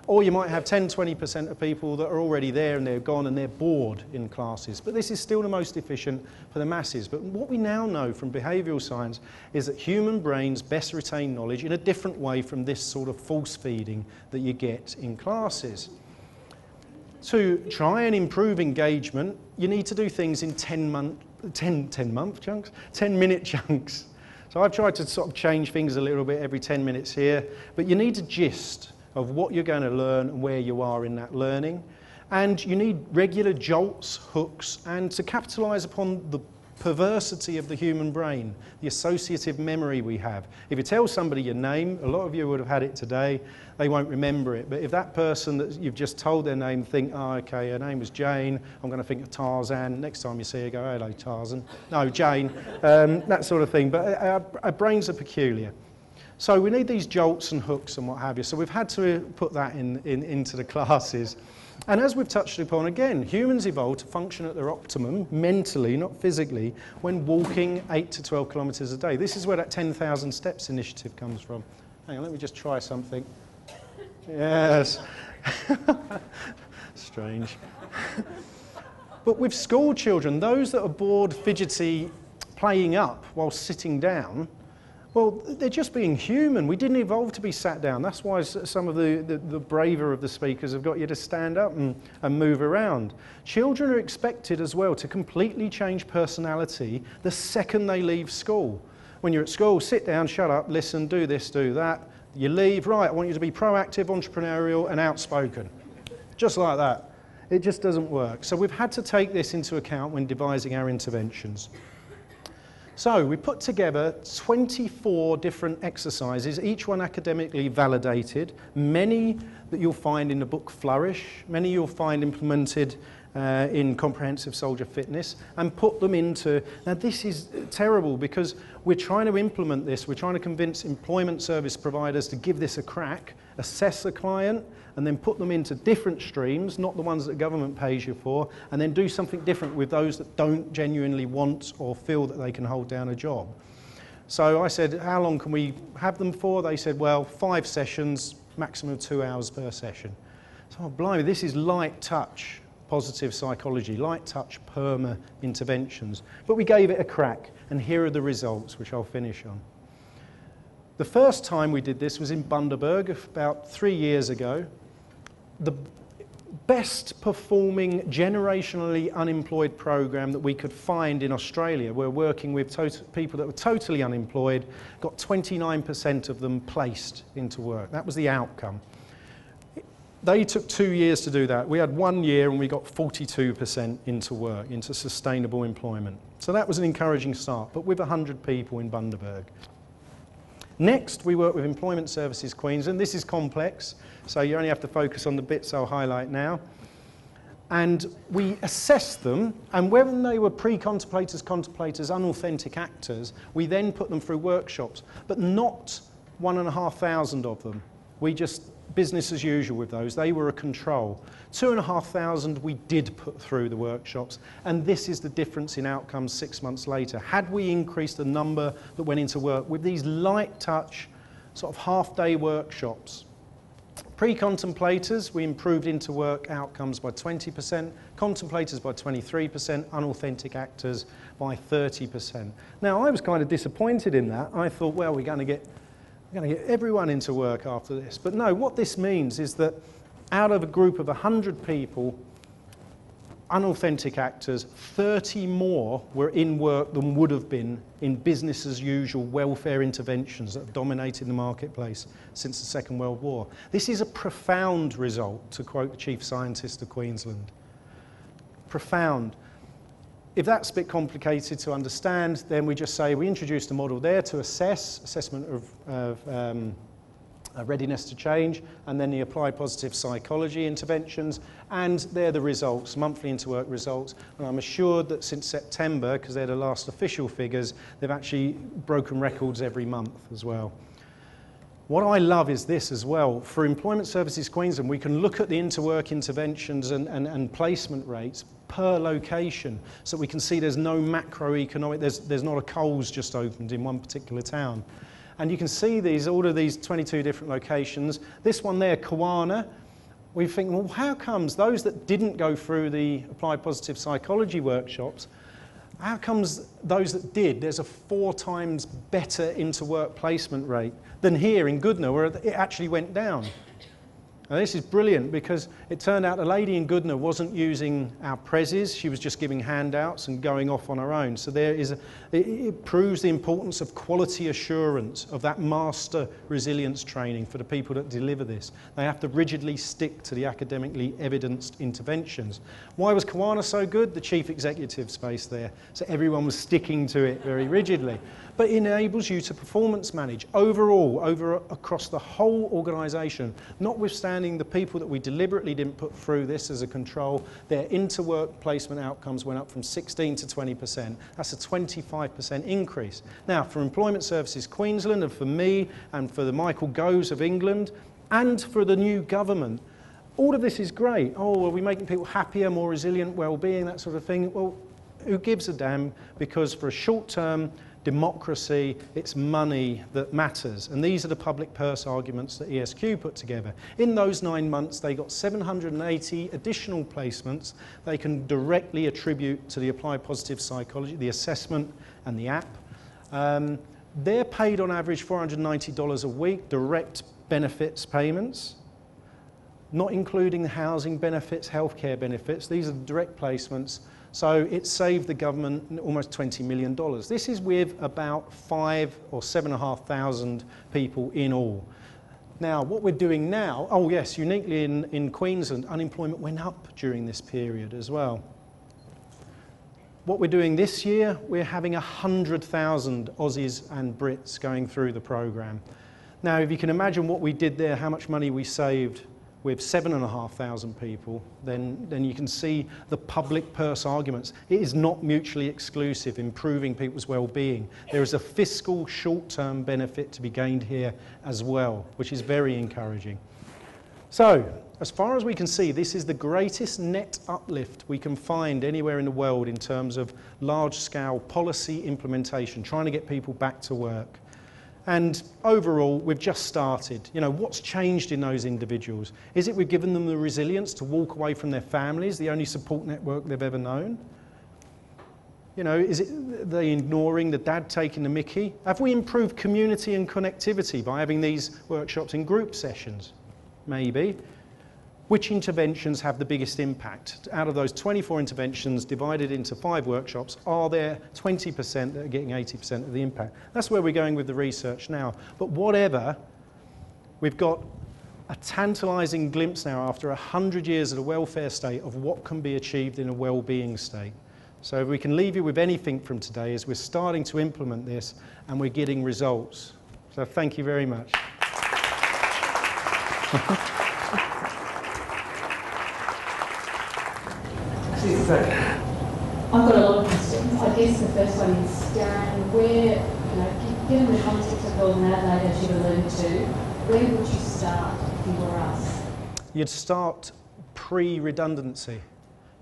Or you might have 10, 20% of people that are already there and they're gone and they're bored in classes. But this is still the most efficient for the masses. But what we now know from behavioural science is that human brains best retain knowledge in a different way from this sort of force feeding that you get in classes. To try and improve engagement, you need to do things in 10-minute chunks. So I've tried to sort of change things a little bit every 10 minutes here, but you need a gist of what you're going to learn and where you are in that learning. And you need regular jolts, hooks, and to capitalise upon the perversity of the human brain, the associative memory we have. If you tell somebody your name, a lot of you would have had it today, they won't remember it. But if that person that you've just told their name think, oh, okay, her name was Jane, I'm going to think of Tarzan. Next time you see her, go, hello, Tarzan. No, Jane, that sort of thing. But our brains are peculiar. So we need these jolts and hooks and what have you. So we've had to put that into the classes. And as we've touched upon again, humans evolved to function at their optimum, mentally, not physically, when walking 8 to 12 kilometres a day. This is where that 10,000 steps initiative comes from. Hang on, let me just try something. Yes. Strange. But with school children, those that are bored, fidgety, playing up while sitting down, well, they're just being human. We didn't evolve to be sat down. That's why some of the braver of the speakers have got you to stand up and move around. Children are expected as well to completely change personality the second they leave school. When you're at school, sit down, shut up, listen, do this, do that. You leave, right, I want you to be proactive, entrepreneurial and outspoken. Just like that. It just doesn't work. So we've had to take this into account when devising our interventions. So we put together 24 different exercises, each one academically validated, many that you'll find in the book Flourish, many you'll find implemented in Comprehensive Soldier Fitness, and put them into, now this is terrible because we're trying to implement this, we're trying to convince employment service providers to give this a crack, assess the client, and then put them into different streams, not the ones that the government pays you for, and then do something different with those that don't genuinely want or feel that they can hold down a job. So I said, how long can we have them for? They said, well, 5 sessions, maximum of 2 hours per session. So, oh, blimey, this is light touch positive psychology, light touch, PERMA interventions. But we gave it a crack, and here are the results, which I'll finish on. The first time we did this was in Bundaberg about 3 years ago. The best performing generationally unemployed program that we could find in Australia. We're working with people that were totally unemployed, got 29% of them placed into work. That was the outcome. They took 2 years to do that. We had 1 year and we got 42% into work, into sustainable employment. So that was an encouraging start, but with 100 people in Bundaberg. Next, we work with Employment Services Queensland. This is complex, so you only have to focus on the bits I'll highlight now. And we assessed them, and when they were pre-contemplators, contemplators, unauthentic actors, we then put them through workshops, but not 1,500 of them. We just, business as usual with those. They were a control. 2,500 we did put through the workshops, and this is the difference in outcomes 6 months later. Had we increased the number that went into work with these light touch, sort of half-day workshops, pre-contemplators, we improved into work outcomes by 20%, contemplators by 23%, unauthentic actors by 30%. Now, I was kind of disappointed in that. I thought, well, we're going to get everyone into work after this. But no, what this means is that out of a group of 100 people, unauthentic actors, 30 more were in work than would have been in business as usual welfare interventions that have dominated the marketplace since the Second World War. This is a profound result, to quote the Chief Scientist of Queensland. Profound. If that's a bit complicated to understand, then we just say we introduced a model there to assessment of readiness to change, and then the applied positive psychology interventions, and they're the results, monthly interwork results. And I'm assured that since September, because they're the last official figures, they've actually broken records every month as well. What I love is this as well. For Employment Services Queensland, we can look at the interwork interventions and placement rates per location, so we can see there's no macroeconomic, there's not a Coles just opened in one particular town. And you can see these, all of these 22 different locations. This one there, Kawana, we think, well, how comes those that didn't go through the applied positive psychology workshops, how comes those that did, there's a 4 times better interwork placement rate than here in Goodna, where it actually went down? Now, this is brilliant because it turned out a lady in Goodna wasn't using our prezzies, she was just giving handouts and going off on her own. So it proves the importance of quality assurance, of that master resilience training for the people that deliver this. They have to rigidly stick to the academically evidenced interventions. Why was Kawana so good? The chief executive space there. So everyone was sticking to it very rigidly. But it enables you to performance manage overall, across the whole organisation, notwithstanding the people that we deliberately didn't put through this as a control. Their interwork placement outcomes went up from 16 to 20%. That's a 25% increase. Now, for Employment Services Queensland, and for me, and for the Michael Goves of England, and for the new government, all of this is great. Oh, are we making people happier, more resilient, well-being, that sort of thing? Well, who gives a damn? Because for a short-term democracy, it's money that matters. And these are the public purse arguments that ESQ put together. In those 9 months, they got 780 additional placements they can directly attribute to the applied positive psychology, the assessment and the app. They're paid on average $490 a week, direct benefits payments, not including the housing benefits, healthcare benefits. These are the direct placements. So it saved the government almost $20 million. This is with about 5,000 or 7,500 people in all. Now, what we're doing now, oh yes, uniquely in Queensland, unemployment went up during this period as well. What we're doing this year, we're having 100,000 Aussies and Brits going through the program. Now, if you can imagine what we did there, how much money we saved with 7,500 people, then you can see the public purse arguments. It is not mutually exclusive, improving people's well-being. There is a fiscal short-term benefit to be gained here as well, which is very encouraging. So, as far as we can see, this is the greatest net uplift we can find anywhere in the world in terms of large-scale policy implementation, trying to get people back to work. And overall, we've just started. You know, what's changed in those individuals? Is it we've given them the resilience to walk away from their families, the only support network they've ever known? You know, is it they ignoring the dad taking the mickey? Have we improved community and connectivity by having these workshops in group sessions? Maybe. Which interventions have the biggest impact? Out of those 24 interventions divided into 5 workshops, are there 20% that are getting 80% of the impact? That's where we're going with the research now. But whatever, we've got a tantalising glimpse now after 100 years of the welfare state of what can be achieved in a well-being state. So if we can leave you with anything from today is we're starting to implement this and we're getting results. So thank you very much.
I've got a lot of questions. I guess the first one is, Darren, where, you know, given the context of Golden Adelaide, as you alluded to, where would you start if you were us?
You'd start pre-redundancy.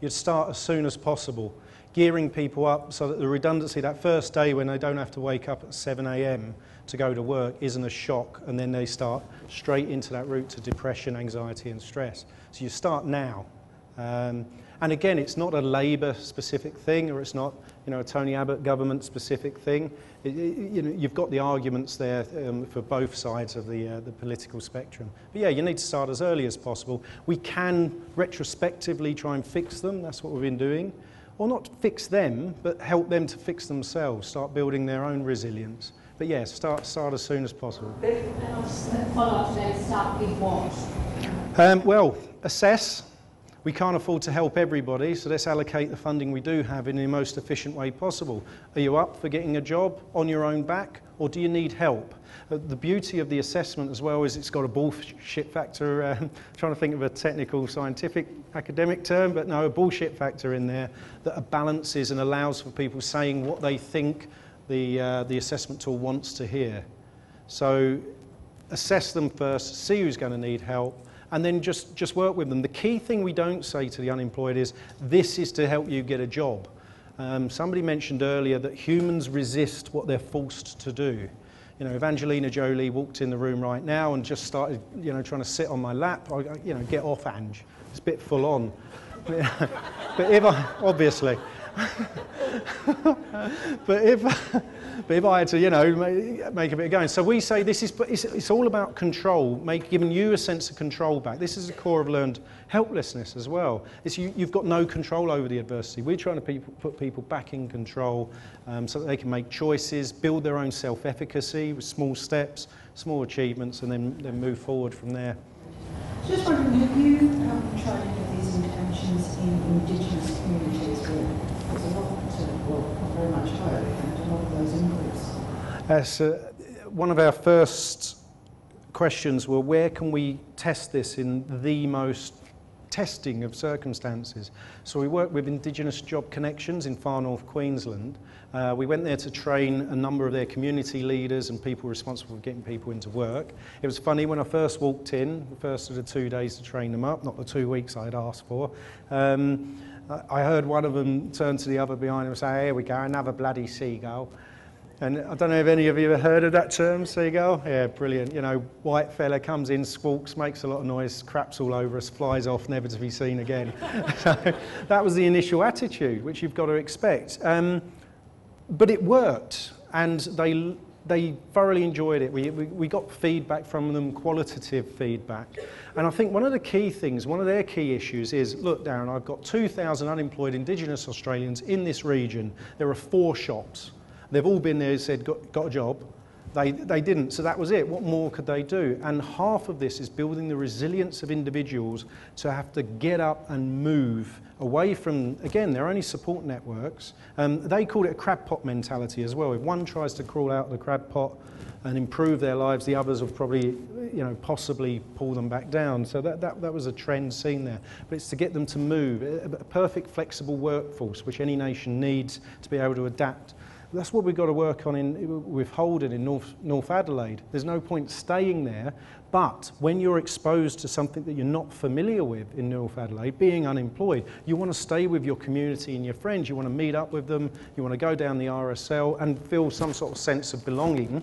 You'd start as soon as possible, gearing people up so that the redundancy, that first day when they don't have to wake up at 7 a.m. to go to work, isn't a shock, and then they start straight into that route to depression, anxiety and stress. So you start now. And again, it's not a Labour-specific thing, or it's not, you know, a Tony Abbott government-specific thing. You know, you've got the arguments there for both sides of the political spectrum. But yeah, you need to start as early as possible. We can retrospectively try and fix them. That's what we've been doing. Or not fix them, but help them to fix themselves. Start building their own resilience. But yeah, start as soon as possible.
And I'll just follow up to that, start with what?
Well, assess. We can't afford to help everybody, so let's allocate the funding we do have in the most efficient way possible. Are you up for getting a job on your own back, or do you need help? The beauty of the assessment as well is it's got a bullshit factor, trying to think of a technical, scientific, academic term, but no, a bullshit factor in there that balances and allows for people saying what they think the assessment tool wants to hear. So assess them first, see who's going to need help, and then just work with them. The key thing we don't say to the unemployed is, this is to help you get a job. Somebody mentioned earlier that humans resist what they're forced to do. You know, if Angelina Jolie walked in the room right now and just started, you know, trying to sit on my lap, you know, get off, Ange. It's a bit full on. But if I, obviously. but if I had to, you know, make a bit of going. So we say this is, it's all about control, giving you a sense of control back. This is the core of learned helplessness as well. It's you've got no control over the adversity. We're trying to put people back in control so that they can make choices, build their own self-efficacy with small steps, small achievements, and then move forward from there.
Just wondering, have you tried any of these interventions in Indigenous communities where there's a lot not very much hope, and a lot of those in groups?
One of our first questions were, where can we test this in the most testing of circumstances? So we worked with Indigenous Job Connections in far north Queensland. We went there to train a number of their community leaders and people responsible for getting people into work. It was funny, when I first walked in, the first of the 2 days to train them up, not the 2 weeks I'd asked for, I heard one of them turn to the other behind him and say, "Here we go, another bloody seagull." And I don't know if any of you have heard of that term, seagull? Yeah, brilliant. You know, white fella comes in, squawks, makes a lot of noise, craps all over us, flies off, never to be seen again. So that was the initial attitude, which you've got to expect. But it worked, and they thoroughly enjoyed it. We got feedback from them, qualitative feedback. And I think one of the key things, one of their key issues is, look, Darren, I've got 2,000 unemployed Indigenous Australians in this region. There are 4 shops. They've all been there and said, got a job. They didn't, so that was it. What more could they do? And half of this is building the resilience of individuals to have to get up and move away from, again, their only support networks. They call it a crab pot mentality as well. If one tries to crawl out of the crab pot and improve their lives, the others will probably, you know, possibly pull them back down. So that was a trend seen there. But it's to get them to move, a perfect flexible workforce, which any nation needs to be able to adapt. That's what we've got to work on with Holden in North Adelaide. There's no point staying there, but when you're exposed to something that you're not familiar with in North Adelaide, being unemployed, you want to stay with your community and your friends. You want to meet up with them. You want to go down the RSL and feel some sort of sense of belonging.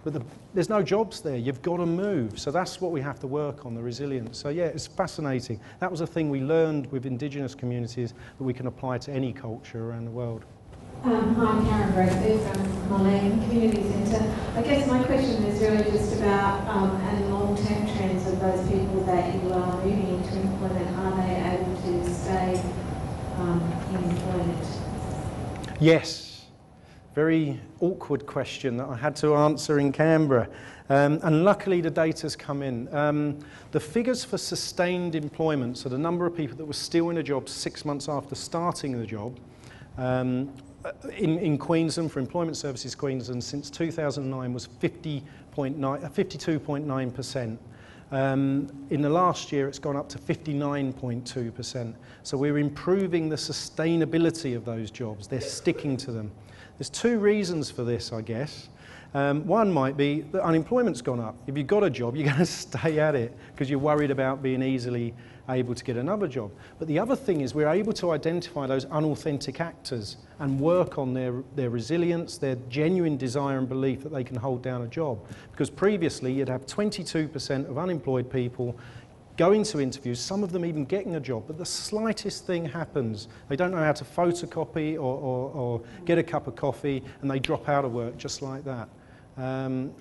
but there's no jobs there. You've got to move. So that's what we have to work on, the resilience. So yeah, it's fascinating. That was a thing we learned with Indigenous communities that we can apply to any culture around the world.
Hi, I'm Karen Bradley from Malayan Community Centre. I guess my question is really just about and long-term trends of those people that you are moving into employment. Are they able to stay in employment?
Yes. Very awkward question that I had to answer in Canberra. And luckily the data's come in. The figures for sustained employment, so the number of people that were still in a job 6 months after starting the job, in Queensland, for Employment Services Queensland, since 2009 was 52.9%. In the last year, it's gone up to 59.2%. So we're improving the sustainability of those jobs. They're sticking to them. There's two reasons for this, I guess. One might be that unemployment's gone up. If you've got a job, you're going to stay at it because you're worried about being easily able to get another job. But the other thing is we're able to identify those unauthentic actors and work on their resilience, their genuine desire and belief that they can hold down a job. Because previously you'd have 22% of unemployed people going to interviews, some of them even getting a job, but the slightest thing happens. They don't know how to photocopy or get a cup of coffee and they drop out of work just like that.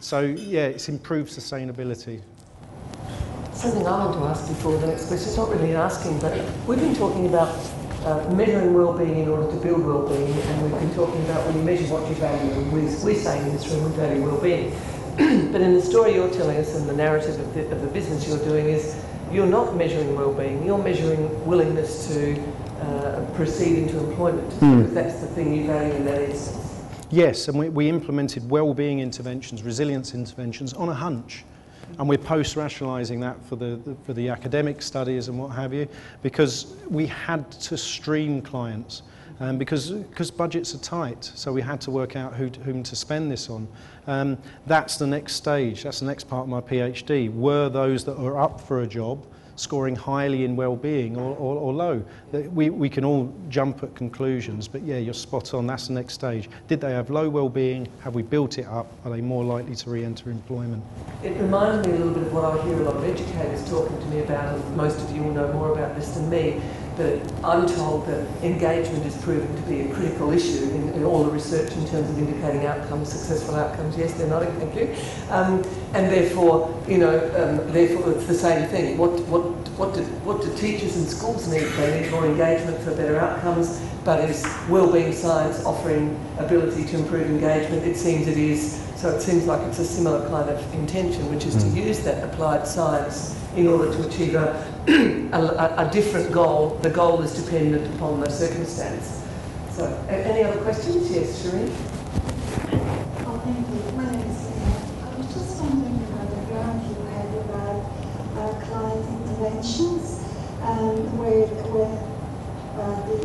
So yeah, it's improved sustainability.
Something I want to ask before the next question, it's not really asking, but we've been talking about measuring well-being in order to build well-being, and we've been talking about when you measure what you value, and we're saying in this room we value well-being. But in the story you're telling us and the narrative of the business you're doing is you're not measuring well-being, you're measuring willingness to proceed into employment, because that's the thing you value in that instance.
Yes, and we implemented well-being interventions, resilience interventions on a hunch. And we're post-rationalising that for the academic studies and what have you, because we had to stream clients, because budgets are tight, so we had to work out whom to spend this on. That's the next stage, that's the next part of my PhD. Were those that are up for a job scoring highly in well-being or low? We can all jump at conclusions, but yeah, you're spot on, that's the next stage. Did they have low well-being? Have we built it up? Are they more likely to re-enter employment?
It reminds me a little bit of what I hear a lot of educators talking to me about, and most of you will know more about this than me, but I'm told that engagement is proven to be a critical issue in all the research in terms of indicating outcomes, successful outcomes. Yes, they're nodding, thank you. And therefore, therefore it's the same thing. What do teachers and schools need? They need more engagement for better outcomes, but is wellbeing science offering ability to improve engagement? It seems it is. So it seems like it's a similar kind of intention, which is to use that applied science in order to achieve a different goal. The goal is dependent upon the circumstance. So, any other questions? Yes, Shireen?
Oh, thank you. My name is Lena. I was just wondering about the grant you had about client interventions, where what we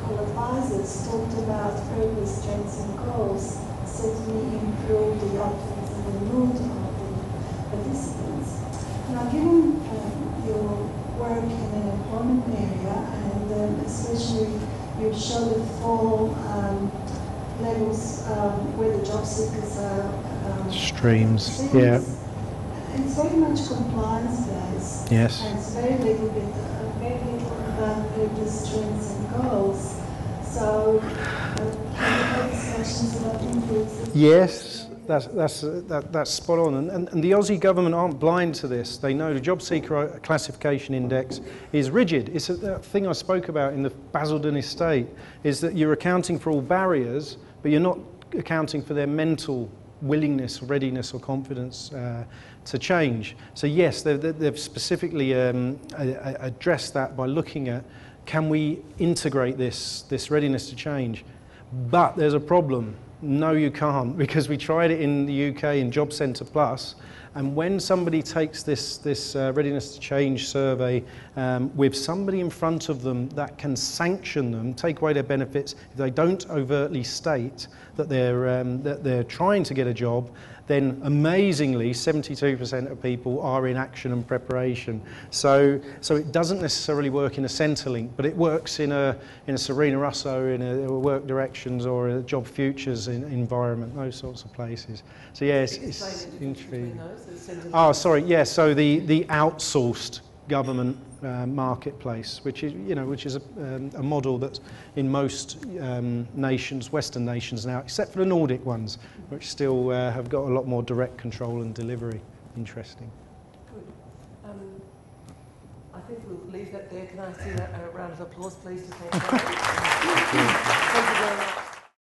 call advisors talked about purpose, strengths and goals, certainly improve the outcomes and the mood of the participants. Now, given your work in an employment area, and especially you show the 4 levels where the job seekers are
Streams, yeah.
It's very much compliance-based.
Yes.
And it's very little about purpose, strengths and goals. So, can you have discussions about inputs?
Yes, that's spot on. And the Aussie government aren't blind to this. They know the Job Seeker Classification Index is rigid. It's that thing I spoke about in the Basildon estate, is that you're accounting for all barriers, but you're not accounting for their mental willingness, readiness or confidence to change. So yes, they've specifically addressed that by looking at, can we integrate this readiness to change? But there's a problem. No, you can't, because we tried it in the UK in Job Centre Plus, And when somebody takes this readiness to change survey with somebody in front of them that can sanction them, take away their benefits, if they don't overtly state that they're trying to get a job, then amazingly 72% of people are in action and preparation. So it doesn't necessarily work in a Centrelink, but it works in a Serena Russo, in a work directions or a job futures environment, those sorts of places. So yeah, it's intriguing. Oh, sorry, yeah, so the outsourced government marketplace, which is a model that's in most nations, Western nations now, except for the Nordic ones, which still have got a lot more direct control and delivery. Interesting.
Good. I think we'll leave that there. Can I see that round of applause, please? To thank you. Thank you very much.